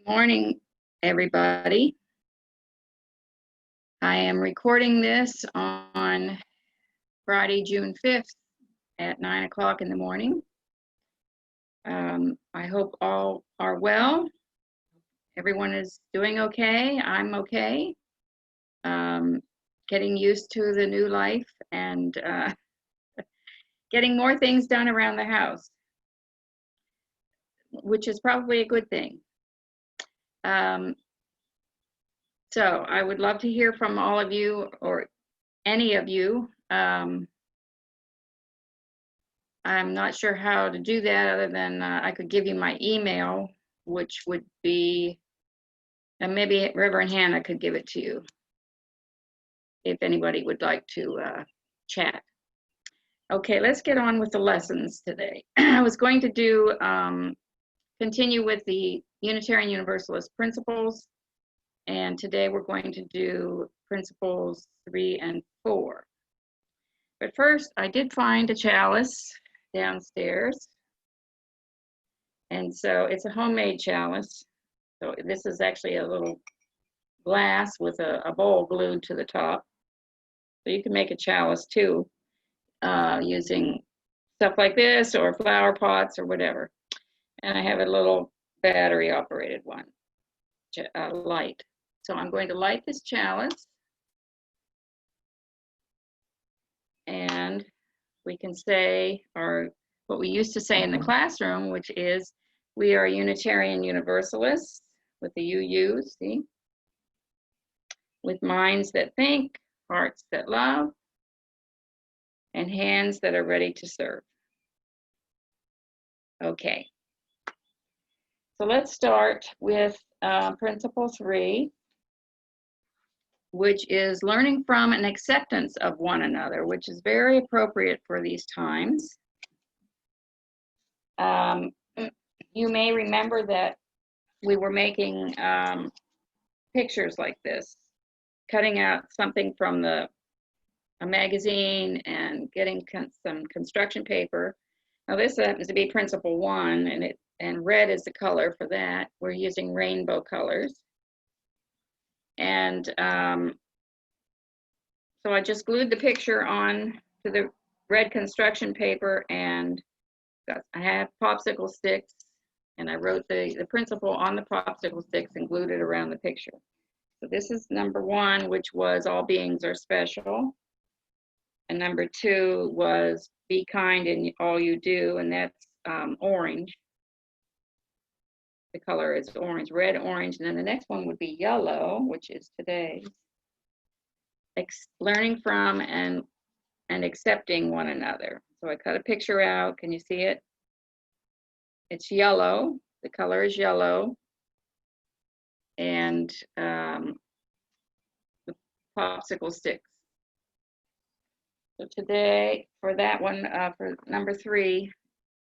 Morning, everybody. I am recording this on Friday, June 5th at 9 o'clock in the morning. I hope all are well. Everyone is doing okay. I'm okay. Getting used to the new life and getting more things done around the house, which is probably a good thing. So I would love to hear from all of you or any of you. I'm not sure how to do that other than I could give you my email, which would be, and maybe Reverend Hannah could give it to you if anybody would like to chat. Okay, let's get on with the lessons today. I was going to do, continue with the Unitarian Universalist principles, and today we're going to do principles 3 and 4. But first, I did find a chalice downstairs. And so it's a homemade chalice. So this is actually a little glass with a bowl glued to the top. So you can make a chalice too, using stuff like this or flower pots or whatever. And I have a little battery operated one, light. So I'm going to light this chalice. And we can say, or what we used to say in the classroom, which is, we are Unitarian Universalists, with the UU, see? With minds that think, hearts that love, and hands that are ready to serve. Okay. So let's start with principle 3, which is learning from and acceptance of one another, which is very appropriate for these times. You may remember that we were making pictures like this, cutting out something from a magazine and getting some construction paper. Now this happens to be principle 1, and red is the color for that. We're using rainbow colors. And so I just glued the picture on to the red construction paper, and I have popsicle sticks, and I wrote the principle on the popsicle sticks and glued it around the picture. So this is number 1, which was all beings are special. And number 2 was be kind in all you do, and that's orange. The color is orange, red, orange, and then the next one would be yellow, which is today's. Learning from and accepting one another. So I cut a picture out. Can you see it? It's yellow. The color is yellow. And the popsicle sticks. So today, for that one, for number 3,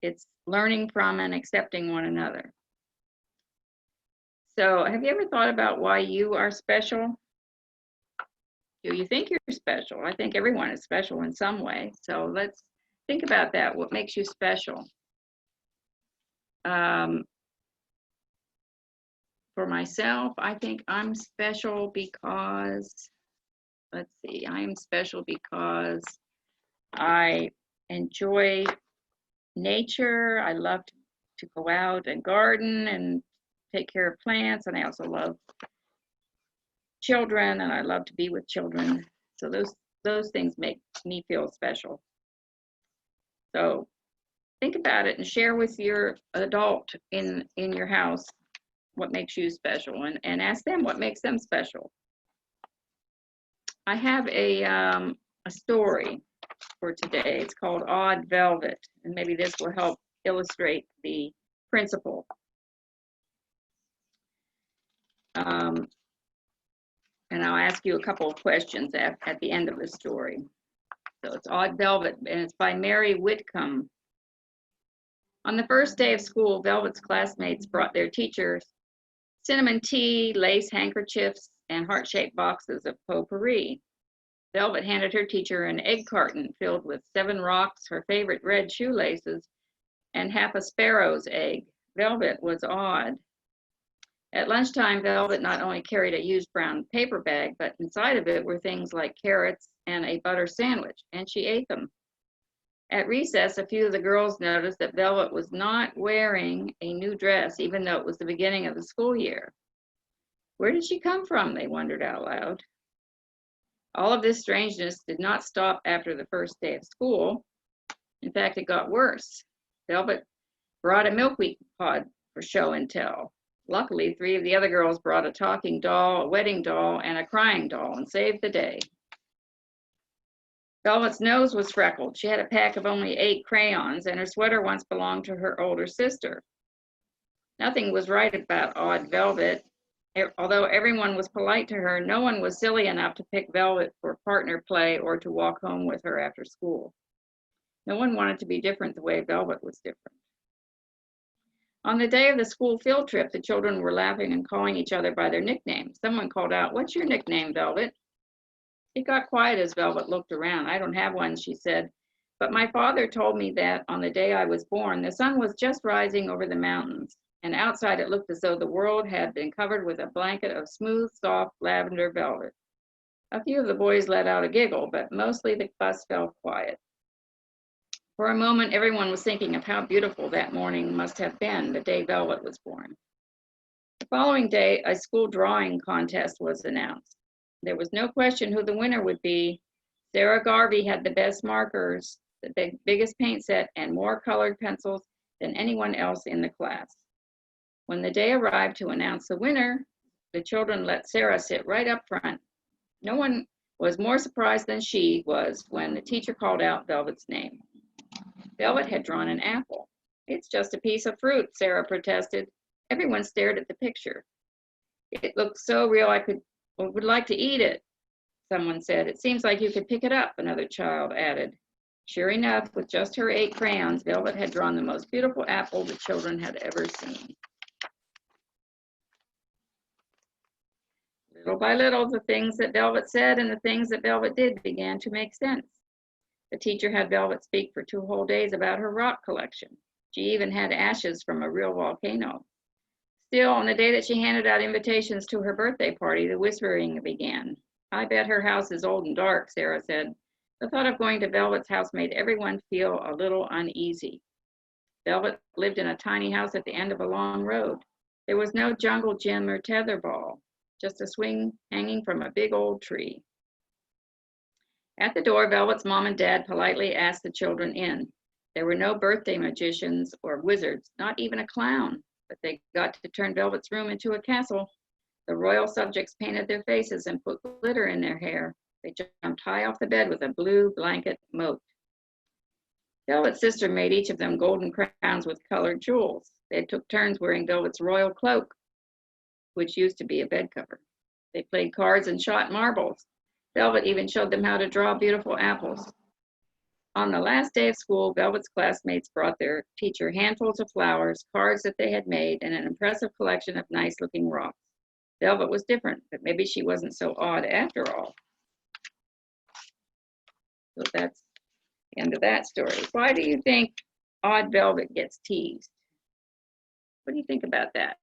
it's learning from and accepting one another. So have you ever thought about why you are special? Do you think you're special? I think everyone is special in some way. So let's think about that. What makes you special? For myself, I think I'm special because, let's see, I am special because I enjoy nature. I love to go out and garden and take care of plants, and I also love children, and I love to be with children. So those things make me feel special. So think about it and share with your adult in your house what makes you special, and ask them what makes them special. I have a story for today. It's called Odd Velvet, and maybe this will help illustrate the principle. And I'll ask you a couple of questions at the end of the story. So it's Odd Velvet, and it's by Mary Whitcomb. On the first day of school, Velvet's classmates brought their teachers cinnamon tea, lace handkerchiefs, and heart-shaped boxes of potpourri. Velvet handed her teacher an egg carton filled with 7 rocks, her favorite red shoelaces, and half a sparrow's egg. Velvet was awed. At lunchtime, Velvet not only carried a used brown paper bag, but inside of it were things like carrots and a butter sandwich, and she ate them. At recess, a few of the girls noticed that Velvet was not wearing a new dress, even though it was the beginning of the school year. Where did she come from? They wondered out loud. All of this strangeness did not stop after the first day of school. In fact, it got worse. Velvet brought a milkweed pod for show and tell. Luckily, 3 of the other girls brought a talking doll, a wedding doll, and a crying doll and saved the day. Velvet's nose was freckled. She had a pack of only 8 crayons, and her sweater once belonged to her older sister. Nothing was right about odd Velvet. Although everyone was polite to her, no one was silly enough to pick Velvet for partner play or to walk home with her after school. No one wanted to be different the way Velvet was different. On the day of the school field trip, the children were laughing and calling each other by their nicknames. Someone called out, "What's your nickname, Velvet?" It got quiet as Velvet looked around. "I don't have one," she said, "but my father told me that on the day I was born, the sun was just rising over the mountains, and outside it looked as though the world had been covered with a blanket of smooth, soft lavender velvet." A few of the boys let out a giggle, but mostly the bus fell quiet. For a moment, everyone was thinking of how beautiful that morning must have been, the day Velvet was born. The following day, a school drawing contest was announced. There was no question who the winner would be. Sarah Garvey had the best markers, the biggest paint set, and more colored pencils than anyone else in the class. When the day arrived to announce the winner, the children let Sarah sit right up front. No one was more surprised than she was when the teacher called out Velvet's name. Velvet had drawn an apple. "It's just a piece of fruit," Sarah protested. Everyone stared at the picture. "It looks so real I would like to eat it," someone said. "It seems like you could pick it up," another child added. Sure enough, with just her 8 crayons, Velvet had drawn the most beautiful apple the children had ever seen. Little by little, the things that Velvet said and the things that Velvet did began to make sense. The teacher had Velvet speak for 2 whole days about her rock collection. She even had ashes from a real volcano. Still, on the day that she handed out invitations to her birthday party, the whispering began. "I bet her house is old and dark," Sarah said. The thought of going to Velvet's house made everyone feel a little uneasy. Velvet lived in a tiny house at the end of a long road. There was no jungle gym or tetherball, just a swing hanging from a big old tree. At the door, Velvet's mom and dad politely asked the children in. There were no birthday magicians or wizards, not even a clown, but they got to turn Velvet's room into a castle. The royal subjects painted their faces and put glitter in their hair. They jumped high off the bed with a blue blanket moat. Velvet's sister made each of them golden crowns with colored jewels. They took turns wearing Velvet's royal cloak, which used to be a bed cover. They played cards and shot marbles. Velvet even showed them how to draw beautiful apples. On the last day of school, Velvet's classmates brought their teacher handfuls of flowers, cards that they had made, and an impressive collection of nice-looking rocks. Velvet was different, but maybe she wasn't so odd after all. So that's the end of that story. Why do you think odd Velvet gets teased? What do you think about that?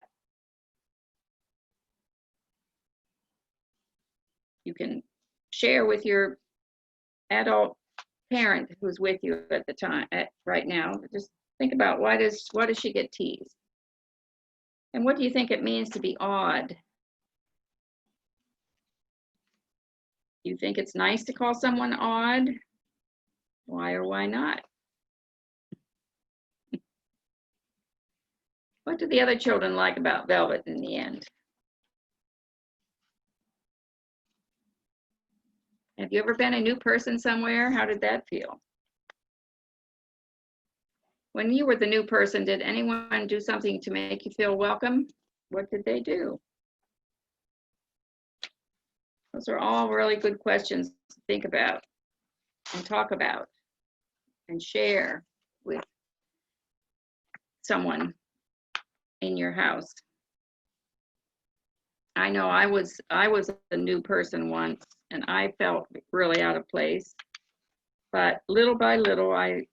You can share with your adult parent who's with you at the time, right now. Just think about why does she get teased? And what do you think it means to be odd? You think it's nice to call someone odd? Why or why not? What do the other children like about Velvet in the end? Have you ever been a new person somewhere? How did that feel? When you were the new person, did anyone do something to make you feel welcome? What did they do? Those are all really good questions to think about and talk about and share with someone in your house. I know I was a new person once and I felt really out of place, but little by little I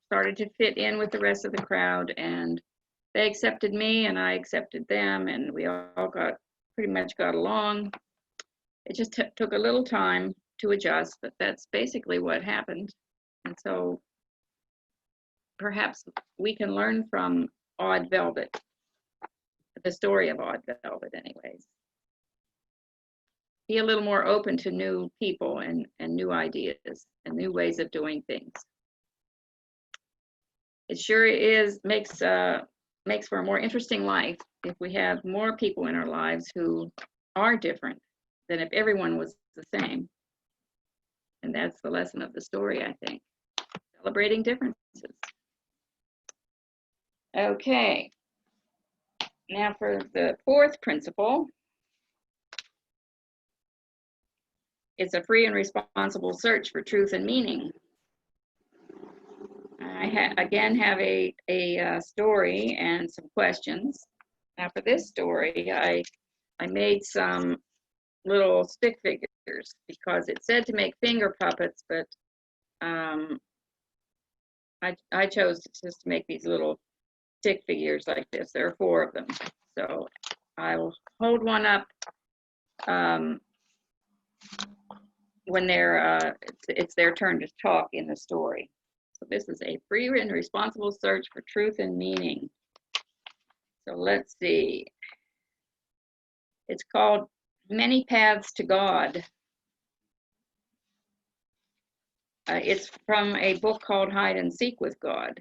started to fit in with the rest of the crowd and they accepted me and I accepted them, and we all pretty much got along. It just took a little time to adjust, but that's basically what happened. And so perhaps we can learn from Odd Velvet, the story of Odd Velvet anyways. Be a little more open to new people and new ideas and new ways of doing things. It sure makes for a more interesting life if we have more people in our lives who are different than if everyone was the same. And that's the lesson of the story, I think. Celebrating differences. Okay. Now for the fourth principle. It's a free and responsible search for truth and meaning. I again have a story and some questions. Now for this story, I made some little stick figures because it said to make finger puppets, but I chose just to make these little stick figures like this. There are 4 of them. So I will hold one up when it's their turn to talk in the story. So this is a free and responsible search for truth and meaning. So let's see. It's called Many Paths to God. It's from a book called Hide and Seek with God.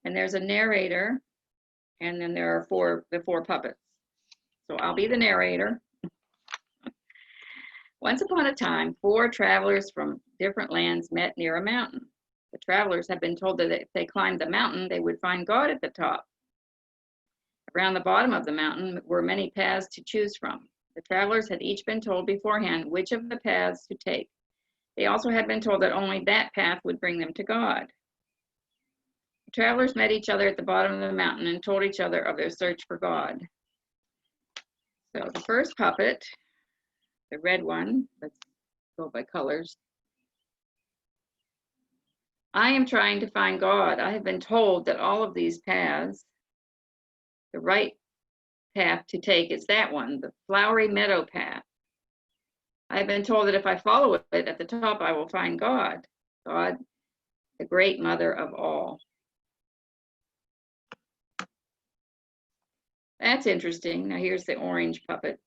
And there's a narrator, and then there are the four puppets. So I'll be the narrator. Once upon a time, 4 travelers from different lands met near a mountain. The travelers had been told that if they climbed the mountain, they would find God at the top. Around the bottom of the mountain were many paths to choose from. The travelers had each been told beforehand which of the paths to take. They also had been told that only that path would bring them to God. The travelers met each other at the bottom of the mountain and told each other of their search for God. So the first puppet, the red one, let's go by colors. I am trying to find God. I have been told that all of these paths, the right path to take is that one, the flowery meadow path. I have been told that if I follow it at the top, I will find God, God, the great mother of all. That's interesting. Now here's the orange puppet.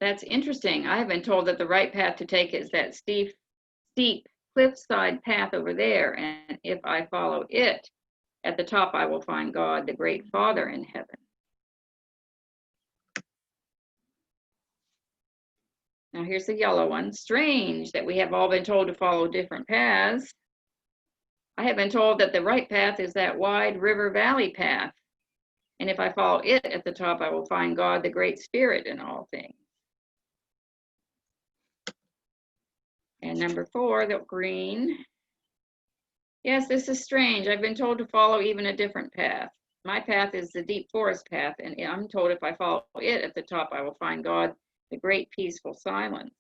That's interesting. I have been told that the right path to take is that steep cliffside path over there, and if I follow it, at the top I will find God, the great Father in heaven. Now here's the yellow one. Strange that we have all been told to follow different paths. I have been told that the right path is that wide river valley path, and if I follow it at the top, I will find God, the great Spirit in all things. And number 4, the green. Yes, this is strange. I've been told to follow even a different path. My path is the deep forest path, and I'm told if I follow it at the top, I will find God, the great peaceful silence.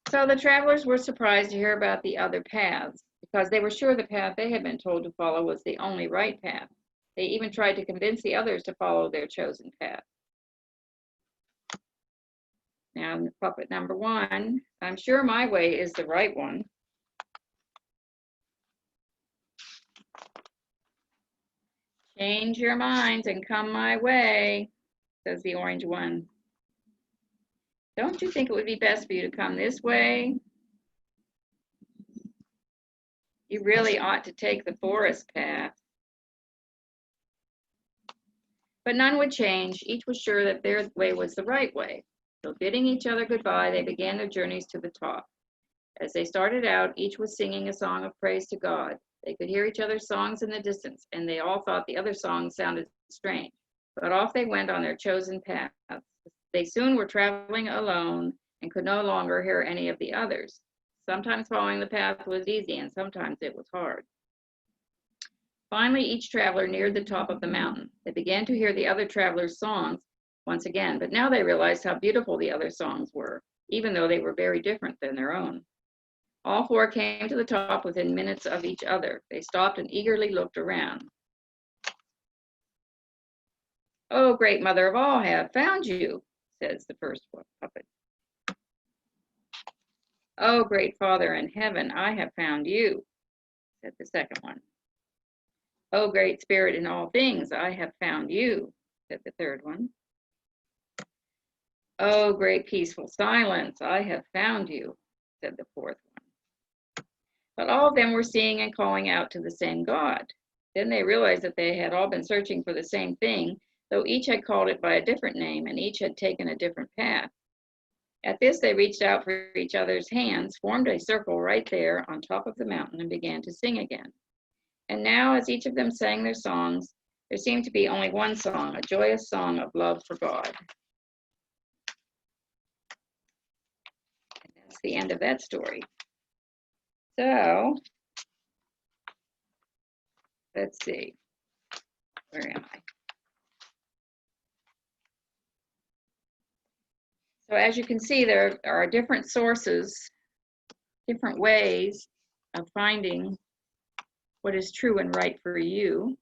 So the travelers were surprised to hear about the other paths because they were sure the path they had been told to follow was the only right path. They even tried to convince the others to follow their chosen path. Now, puppet number 1, I'm sure my way is the right one. Change your minds and come my way, says the orange one. Don't you think it would be best for you to come this way? You really ought to take the forest path. But none would change. Each was sure that their way was the right way. So bidding each other goodbye, they began their journeys to the top. As they started out, each was singing a song of praise to God. They could hear each other's songs in the distance, and they all thought the other songs sounded strange. But off they went on their chosen paths. They soon were traveling alone and could no longer hear any of the others. Sometimes following the path was easy, and sometimes it was hard. Finally, each traveler neared the top of the mountain. They began to hear the other travelers' songs once again, but now they realized how beautiful the other songs were, even though they were very different than their own. All four came to the top within minutes of each other. They stopped and eagerly looked around. "Oh, great mother of all, I have found you," says the first puppet. "Oh, great Father in heaven, I have found you," said the second one. "Oh, great Spirit in all things, I have found you," said the third one. "Oh, great peaceful silence, I have found you," said the fourth one. But all of them were seeing and calling out to the same God. Then they realized that they had all been searching for the same thing, though each had called it by a different name and each had taken a different path. At this, they reached out for each other's hands, formed a circle right there on top of the mountain, and began to sing again. And now, as each of them sang their songs, there seemed to be only one song, a joyous song of love for God. And that's the end of that story. So, let's see. Where am I? So as you can see, there are different sources, different ways of finding what is true and right for you.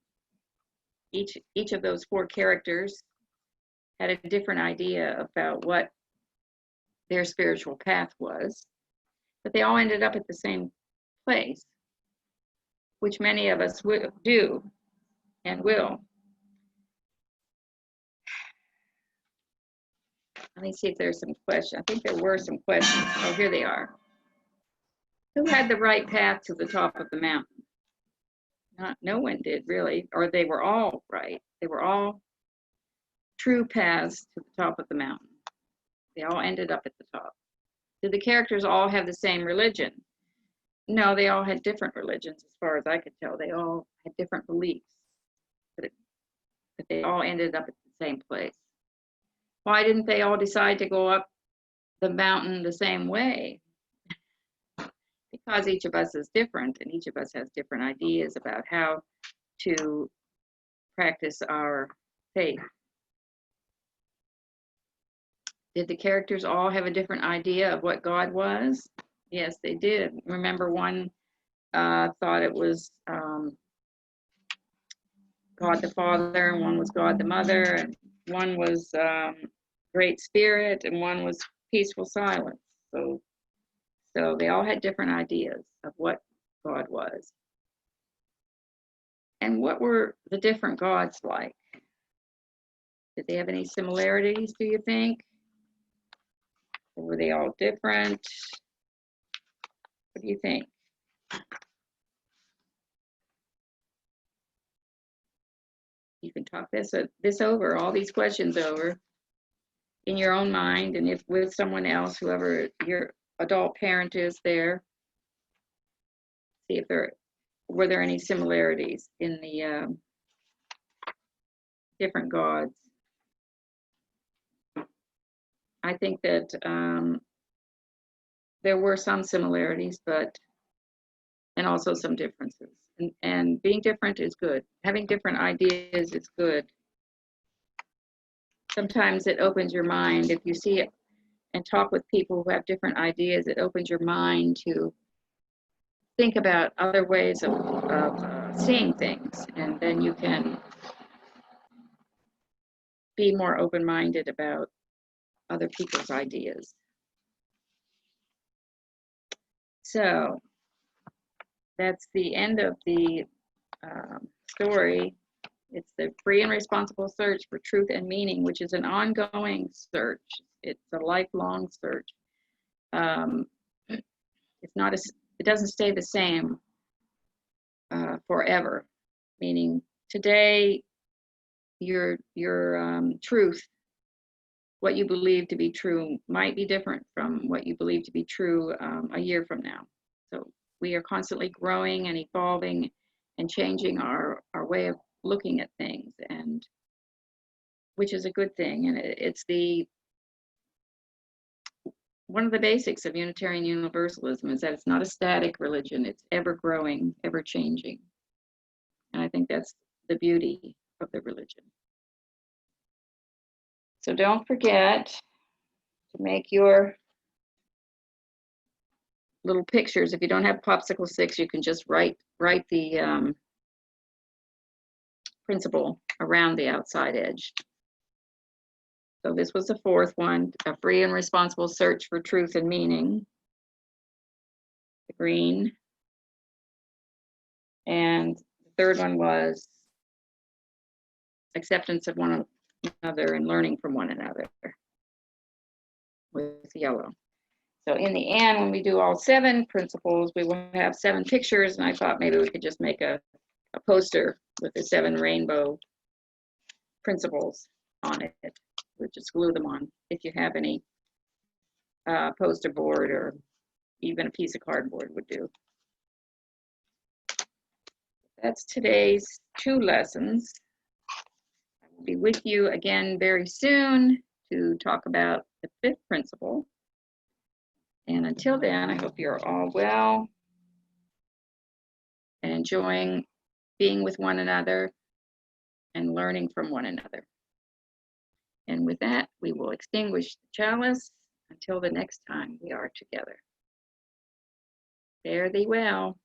Each of those four characters had a different idea about what their spiritual path was, but they all ended up at the same place, which many of us do and will. Let me see if there's some questions. I think there were some questions. Oh, here they are. Who had the right path to the top of the mountain? No one did, really, or they were all right. They were all true paths to the top of the mountain. They all ended up at the top. Did the characters all have the same religion? No, they all had different religions, as far as I could tell. They all had different beliefs, but they all ended up at the same place. Why didn't they all decide to go up the mountain the same way? Because each of us is different, and each of us has different ideas about how to practice our faith. Did the characters all have a different idea of what God was? Yes, they did. Remember, one thought it was God the Father, and one was God the Mother, and one was Great Spirit, and one was peaceful silence. So they all had different ideas of what God was. And what were the different gods like? Did they have any similarities, do you think? Or were they all different? What do you think? You can talk this over, all these questions over in your own mind, and if with someone else, whoever your adult parent is there. See if were there any similarities in the different gods. I think that there were some similarities, and also some differences. And being different is good. Having different ideas is good. Sometimes it opens your mind. If you see it and talk with people who have different ideas, it opens your mind to think about other ways of seeing things, and then you can be more open-minded about other people's ideas. So that's the end of the story. It's the free and responsible search for truth and meaning, which is an ongoing search. It's a lifelong search. It doesn't stay the same forever. Meaning today, your truth, what you believe to be true, might be different from what you believe to be true a year from now. So we are constantly growing and evolving and changing our way of looking at things, and which is a good thing. And it's one of the basics of Unitarian Universalism is that it's not a static religion. It's ever growing, ever changing. And I think that's the beauty of the religion. So don't forget to make your little pictures. If you don't have popsicle sticks, you can just write the principle around the outside edge. So this was the fourth one, a free and responsible search for truth and meaning, the green. And the third one was acceptance of one another and learning from one another, with yellow. So in the end, when we do all 7 principles, we will have 7 pictures, and I thought maybe we could just make a poster with the 7 rainbow principles on it. We'll just glue them on if you have any poster board, or even a piece of cardboard would do. That's today's 2 lessons. I will be with you again very soon to talk about the 5th principle. And until then, I hope you're all well and enjoying being with one another and learning from one another. And with that, we will extinguish the chalice until the next time we are together. Fare thee well.